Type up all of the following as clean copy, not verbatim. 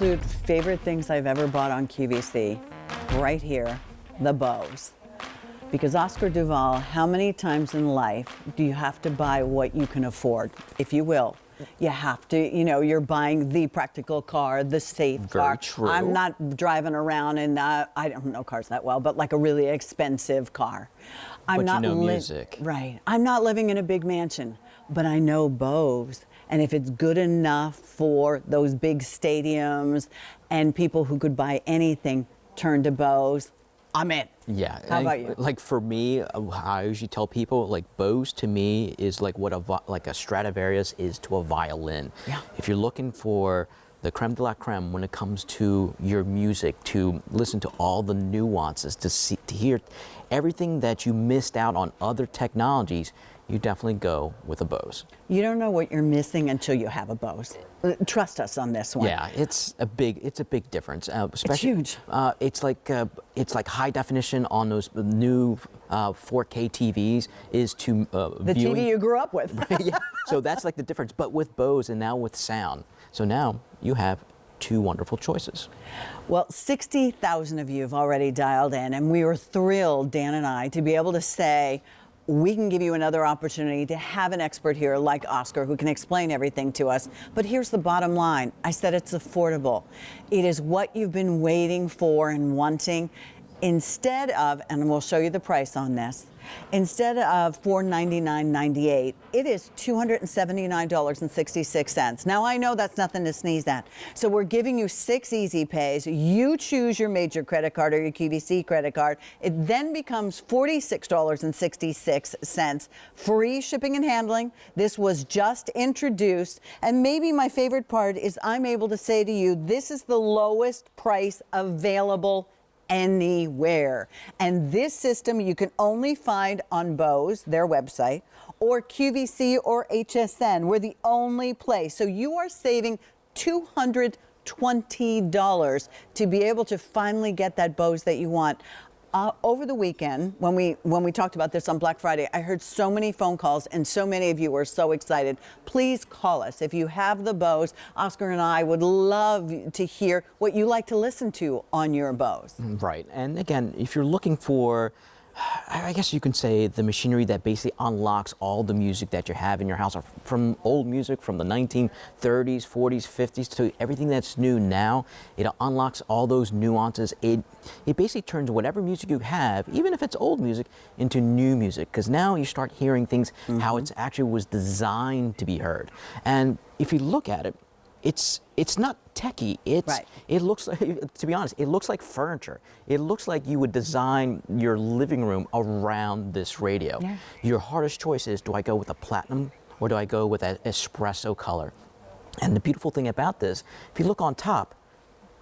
absolute favorite things I've ever bought on QVC, right here, the Bose. Because Oscar Duval, how many times in life do you have to buy what you can afford? If you will, you have to, you know, you're buying the practical car, the safe car. Very true. I'm not driving around in, I don't know cars that well, but like a really expensive car. But you know music. Right. I'm not living in a big mansion, but I know Bose. And if it's good enough for those big stadiums and people who could buy anything, turn to Bose, I'm in. Yeah. How about you? Like for me, I usually tell people, like Bose to me is like what a Stradivarius is to a violin. Yeah. If you're looking for the creme de la creme when it comes to your music, to listen to all the nuances, to hear everything that you missed out on other technologies, you definitely go with a Bose. You don't know what you're missing until you have a Bose. Trust us on this one. Yeah, it's a big difference. Especially, it's huge. It's like high definition on those new 4K TVs is to the viewing. TV you grew up with. Yeah, so that's like the difference. But with Bose and now with sound, so now you have two wonderful choices. Well, 60,000 of you have already dialed in, and we were thrilled, Dan and I, to be able to say, we can give you another opportunity to have an expert here like Oscar who can explain everything to us. But here's the bottom line. I said it's affordable. It is what you've been waiting for and wanting. Instead of, and we'll show you the price on this, instead of $499.98, it is $279.66. Now, I know that's nothing to sneeze at. So we're giving you 6 easy pays. You choose your major credit card or your QVC credit card. It then becomes $46.66. Free shipping and handling. This was just introduced. And maybe my favorite part is I'm able to say to you, this is the lowest price available anywhere. And this system you can only find on Bose, their website, or QVC or HSN. We're the only place. So you are saving $220 to be able to finally get that Bose that you want. Over the weekend, when we talked about this on Black Friday, I heard so many phone calls and so many of you were so excited. Please call us. If you have the Bose, Oscar and I would love to hear what you like to listen to on your Bose. Right. And again, if you're looking for, I guess you can say, the machinery that basically unlocks all the music that you have in your house, from old music from the 1930s, 40s, 50s to everything that's new now. It unlocks all those nuances. It basically turns whatever music you have, even if it's old music, into new music, because now you start hearing things how it actually was designed to be heard. And if you look at it, it's not techie. It looks like, to be honest, it looks like furniture. It looks like you would design your living room around this radio. Yeah. Your hardest choice is, do I go with a platinum or do I go with an espresso color? And the beautiful thing about this, if you look on top,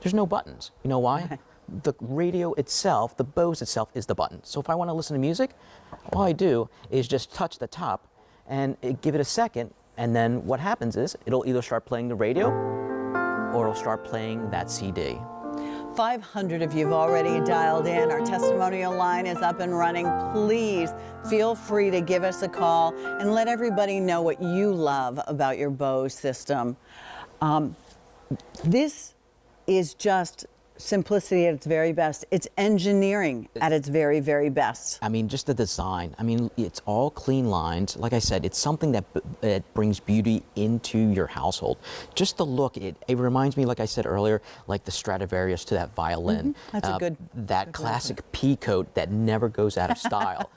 there's no buttons. You know why? The radio itself, the Bose itself, is the button. So if I want to listen to music, all I do is just touch the top and give it a second. And then what happens is it'll either start playing the radio or it'll start playing that CD. 500 of you have already dialed in. Our testimonial line is up and running. Please feel free to give us a call and let everybody know what you love about your Bose system. This is just simplicity at its very best. It's engineering at its very, very best. I mean, just the design. I mean, it's all clean lines. Like I said, it's something that brings beauty into your household. Just the look, it reminds me, like I said earlier, like the Stradivarius to that violin. That's a good that classic pea coat that never goes out of style.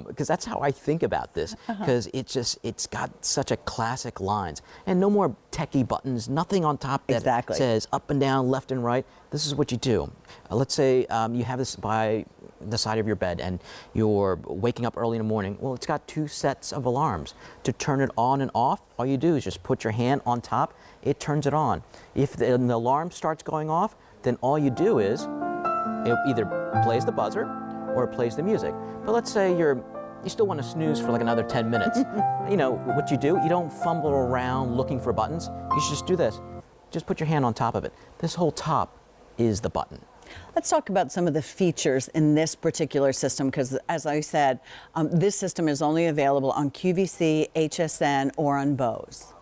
Because that's how I think about this. Because it's got such a classic lines. And no more techie buttons, nothing on top that says up and down, left and right. This is what you do. Let's say you have this by the side of your bed and you're waking up early in the morning. Well, it's got 2 sets of alarms. To turn it on and off, all you do is just put your hand on top, it turns it on. If the alarm starts going off, then all you do is, it either plays the buzzer or it plays the music. But let's say you still want to snooze for like another 10 minutes. You know what you do? You don't fumble around looking for buttons. You should just do this. Just put your hand on top of it. This whole top is the button. Let's talk about some of the features in this particular system, because as I said, this system is only available on QVC, HSN, or on Bose.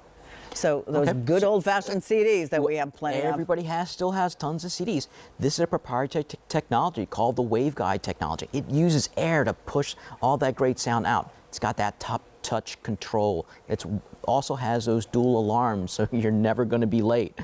So those Okay. good old-fashioned CDs that we have plenty of. Everybody still has tons of CDs. This is a proprietary technology called the Waveguide Technology. It uses air to push all that great sound out. It's got that top touch control. It also has those dual alarms, so you're never going to be late.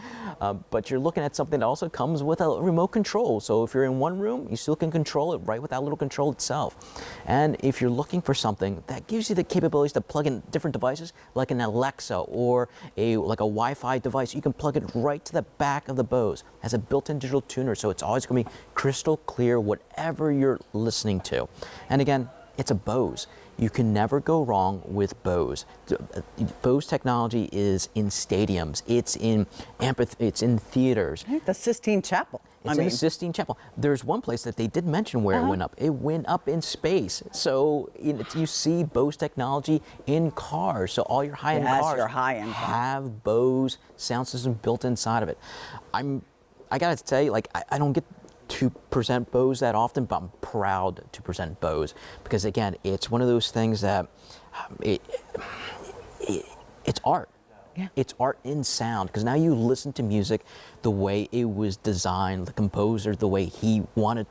But you're looking at something that also comes with a remote control. So if you're in one room, you still can control it right with that little control itself. And if you're looking for something that gives you the capabilities to plug in different devices, like an Alexa or like a Wi-Fi device, you can plug it right to the back of the Bose. It has a built-in digital tuner, so it's always going to be crystal clear whatever you're listening to. And again, it's a Bose. You can never go wrong with Bose. Bose technology is in stadiums. It's in theaters. The Sistine Chapel. It's in the Sistine Chapel. There's one place that they did mention where it went up. It went up in space. So you see Bose technology in cars. So all your high-end cars have Bose sound system built inside of it. I gotta tell you, like I don't get to present Bose that often, but I'm proud to present Bose because again, it's one of those things that it's art. Yeah. It's art in sound because now you listen to music the way it was designed, the composer, the way he wanted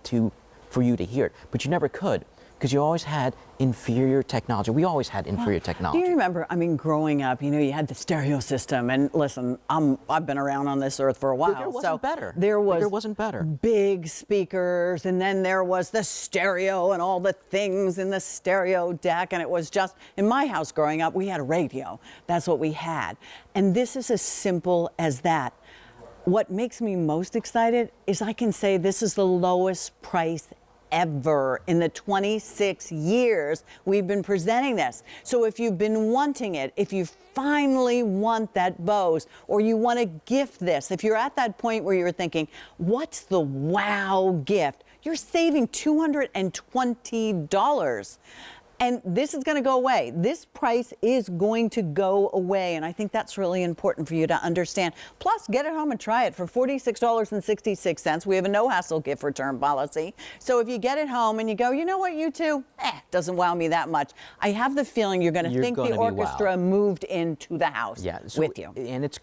for you to hear it, but you never could because you always had inferior technology. We always had inferior technology. Do you remember, growing up, you had the stereo system, and listen, I've been around on this earth for a while. Bigger wasn't better. There Bigger wasn't better. Big speakers, and then there was the stereo and all the things in the stereo deck, and it was just, in my house growing up, we had a radio. That's what we had. And this is as simple as that. What makes me most excited is I can say this is the lowest price ever in the 26 years we've been presenting this. So if you've been wanting it, if you finally want that Bose, or you want to gift this, if you're at that point where you're thinking, what's the wow gift? You're saving $220. And this is going to go away. This price is going to go away. And I think that's really important for you to understand. Plus, get it home and try it for $46.66. We have a no-hassle gift return policy. So if you get it home and you go, you know what, you two, doesn't wow me that much. I have the feeling you're going to think the orchestra moved into the house with you. And it's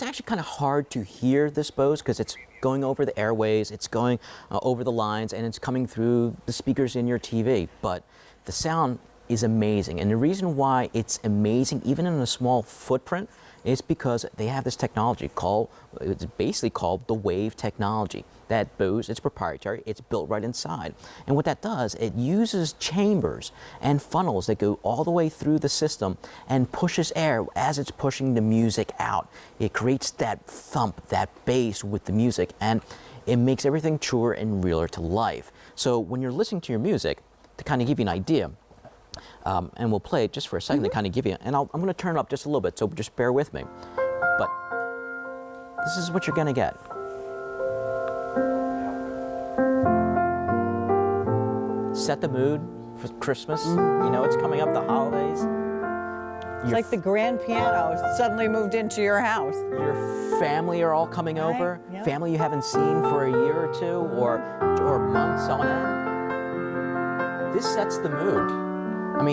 actually kind of hard to hear this Bose because it's going over the airways, it's going over the lines, and it's coming through the speakers in your TV. But the sound is amazing, and the reason why it's amazing, even in a small footprint, is because they have this technology it's basically called the Wave technology. That Bose, it's proprietary, it's built right inside. And what that does, it uses chambers and funnels that go all the way through the system and pushes air as it's pushing the music out. It creates that thump, that bass with the music, and it makes everything truer and realer to life. So when you're listening to your music, to kind of give you an idea, and we'll play it just for a second to kind of give you, and I'm going to turn it up just a little bit, so just bear with me. But this is what you're going to get. Set the mood for Christmas. It's coming up, the holidays. It's like the grand piano suddenly moved into your house. Your family are all coming over. Yep. Family you haven't seen for a year or two or months on end. This sets the mood.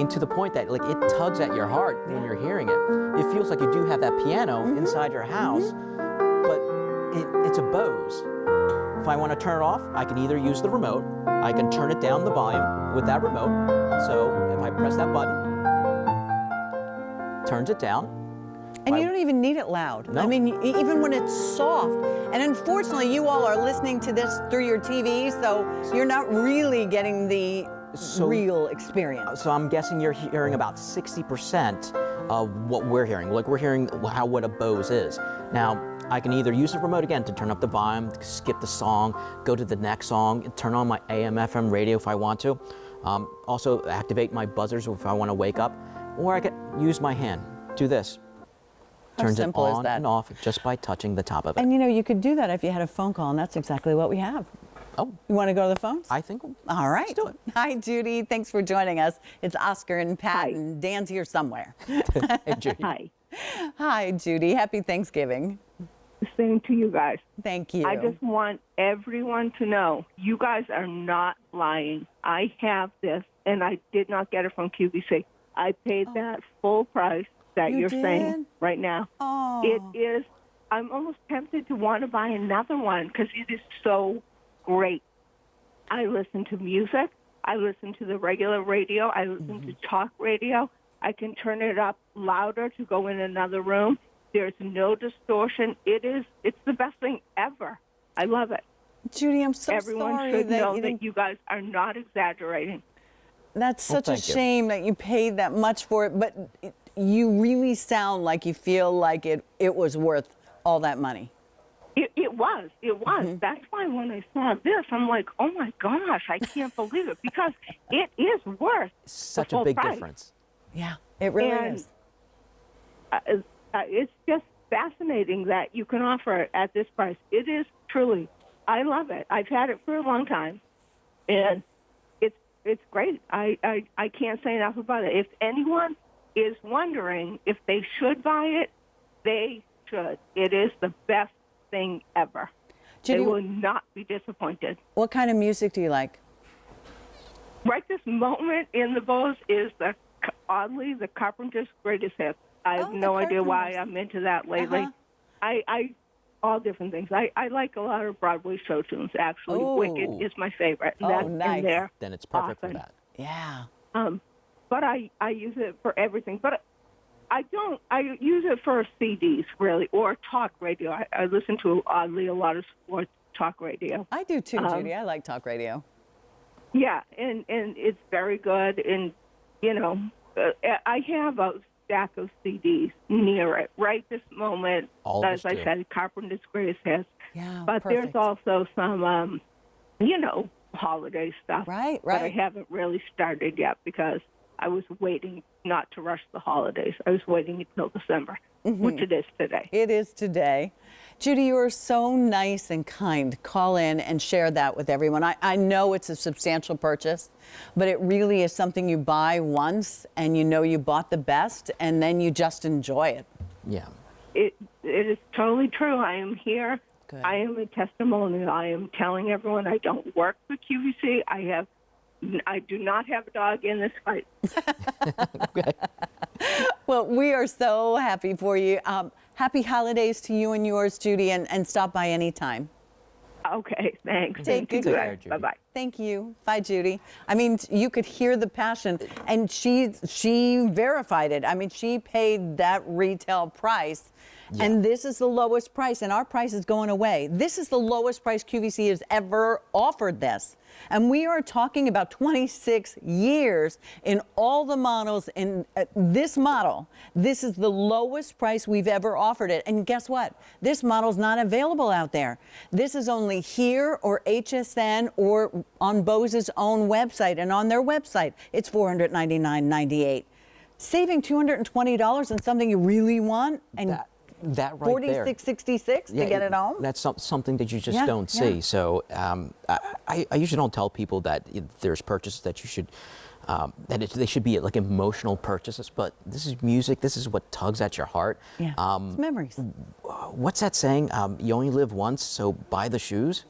To the point that it tugs at your heart when you're hearing it. It feels like you do have that piano inside your house, but it's a Bose. If I want to turn it off, I can either use the remote, I can turn it down the volume with that remote. So if I press that button, turns it down. And you don't even need it loud. No. Even when it's soft. And unfortunately, you all are listening to this through your TV, so you're not really getting the real experience. So I'm guessing you're hearing about 60% of what we're hearing. We're hearing what a Bose is. Now, I can either use the remote again to turn up the volume, skip the song, go to the next song, turn on my AM/FM radio if I want to. Also activate my buzzers if I want to wake up, or I can use my hand. Do this. Turns it on and off just by touching the top of it. And you could do that if you had a phone call, and that's exactly what we have. Oh. You want to go to the phones? I think. All right. Let's do it. Hi, Judy. Thanks for joining us. It's Oscar and Pat, and Dan's here somewhere. Hey, Judy. Hi. Hi, Judy. Happy Thanksgiving. Same to you guys. Thank you. I just want everyone to know you guys are not lying. I have this, and I did not get it from QVC. I paid that full price. that You you're did? saying right now. Oh. It is. I'm almost tempted to want to buy another one because it is so great. I listen to music. I listen to the regular radio. I listen to talk radio. I can turn it up louder to go in another room. There's no distortion. It's the best thing ever. I love it. Judy, I'm so Everyone sorry should that know you that didn't. you guys are not exaggerating. That's Well, such a thank you. shame that you paid that much for it, but you really sound like you feel like it was worth all that money. It was. That's why when I saw this, I'm like, oh my gosh, I can't believe it because it is worth Such the a full big price. difference. Yeah, it really And is. It's just fascinating that you can offer it at this price. It is truly. I love it. I've had it for a long time, and it's great. I can't say enough about it. If anyone is wondering if they should buy it, they should. It is the best thing ever. Judy, They will not be disappointed. what kind of music do you like? Right this moment in the Bose is oddly the Carpenter's greatest hits. I have Oh, the no idea why Carpenters. I'm into that lately. Uh-huh. I all different things. I like a lot of Broadway show tunes. Actually, Oh. Wicked is my favorite. And Oh, that's nice. in there. Then it's perfect often. for that. Yeah. But I use it for everything. But I use it for CDs really or talk radio. I listen to oddly a lot of sports talk radio. I do too, Judy. I like talk radio. Yeah, and it's very good. And, I have a stack of CDs near it right this moment. All of As us I do. said, Carpenter's greatest hits. Yeah, But perfect. there's also some, holiday stuff. Right, But I right. haven't really started yet because I was waiting not to rush the holidays. I was waiting until December, which it is today. It is today. Judy, you are so nice and kind. Call in and share that with everyone. I know it's a substantial purchase, but it really is something you buy once and you know you bought the best and then you just enjoy it. Yeah. It is totally true. I am here. Good. I am a testimonial. I am telling everyone I don't work for QVC. I do not have a dog in this fight. Well, we are so happy for you. Happy holidays to you and yours, Judy, and stop by anytime. Okay, thanks. Take good care, Judy. Bye-bye. Thank you. Bye, Judy. I mean, you could hear the passion, and she verified it. I mean, she paid that retail price, and this is the lowest price, and our price is going away. This is the lowest price QVC has ever offered this. And we are talking about 26 years in all the models. In this model, this is the lowest price we've ever offered it. And guess what? This model's not available out there. This is only here or HSN or on Bose's own website. And on their website, it's $499.98. Saving $220 on something you really want and That right there. $46.66 to get it home. That's something that you just Yeah, don't yeah. see. So I usually don't tell people that there's purchases that you should, they should be like emotional purchases. But this is music. This is what tugs at your heart. Yeah, it's memories. What's that saying? You only live once, so buy the shoes.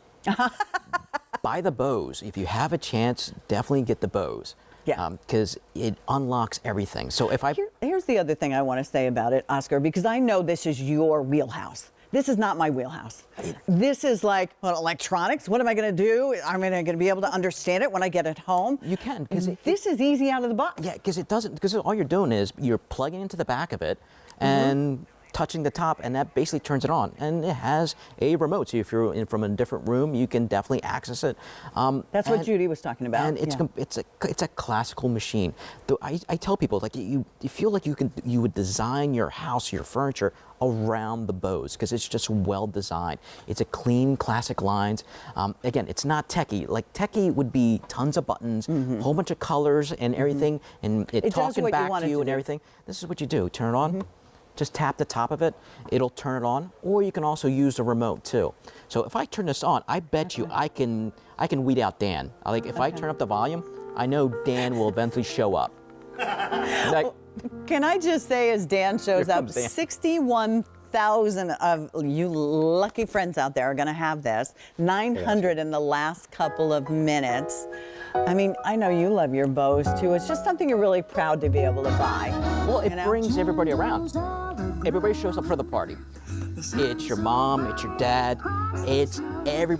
Buy the Bose. If you have a chance, definitely get the Bose. Yeah. Because it unlocks everything. So if I Here's the other thing I want to say about it, Oscar, because I know this is your wheelhouse. This is not my wheelhouse. This is like, well, electronics. What am I going to do? Am I going to be able to understand it when I get it home? You can, because this is easy out of the box. Yeah, because it doesn't. Because all you're doing is you're plugging into the back of it and touching the top, and that basically turns it on. And it has a remote, so if you're in from a different room, you can definitely access it. That's what Judy was talking about. And it's a classical machine. Though I tell people, like, you feel like you would design your house, your furniture around the Bose, because it's just well designed. It's a clean, classic lines. Again, it's not techie. Like techie would be tons of buttons, a whole bunch of colors and everything, and it does talking what you back want to it you to and do. everything. This is what you do. Turn it on. Just tap the top of it, it'll turn it on, or you can also use the remote too. So if I turn this on, I bet you I can weed out Dan. Like if I turn up the volume, I know Dan will eventually show up. Like, Can I just say, as Dan shows Here up, comes Dan. 61,000 of you lucky friends out there are going to have this. 900 in the last couple of minutes. I mean, I know you love your Bose too. It's just something you're really proud to be able to buy. Well, it you know? brings everybody around. Everybody shows up for the party. It's your mom, it's your dad, it's everybody.